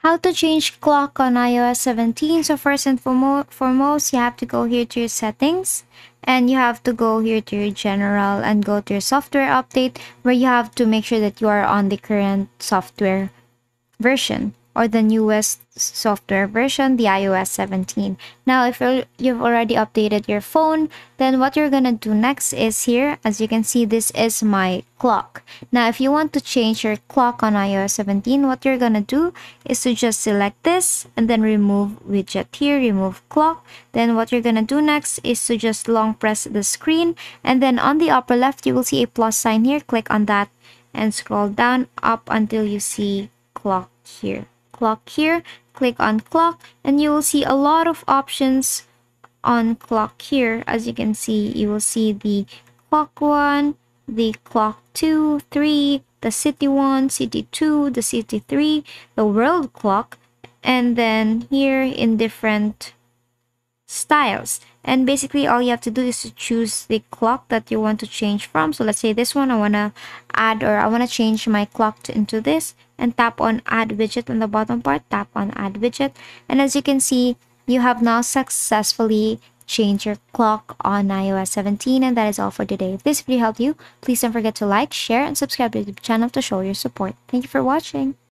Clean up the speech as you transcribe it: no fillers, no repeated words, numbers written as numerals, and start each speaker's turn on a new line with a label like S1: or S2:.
S1: How to change clock on iOS 17. So first and foremost, you have to go here to your settings, and you have to go here to your general and go to your software update, where you have to make sure that you are on the current software version or the newest software version, the iOS 17. Now, if you've already updated your phone, then what you're gonna do next is here, as you can see, this is my clock. Now, if you want to change your clock on iOS 17, what you're gonna do is to just select this and then remove widget here, remove clock. Then what you're gonna do next is to just long press the screen, and then on the upper left, you will see a plus sign here. Click on that and scroll down up until you see clock here. Clock here, click on clock, and you will see a lot of options on clock here. As you can see, you will see the clock 1, the clock 2, 3, the city 1, city 2, the city 3, the world clock, and then here in different styles. And basically all you have to do is to choose the clock that you want to change from. So let's say this one, I want to add, or I want to change my clock into this, and tap on add widget on the bottom part. Tap on add widget, and as you can see, you have now successfully changed your clock on iOS 17. And that is all for today. If this video helped you, please don't forget to like, share, and subscribe to the channel to show your support. Thank you for watching.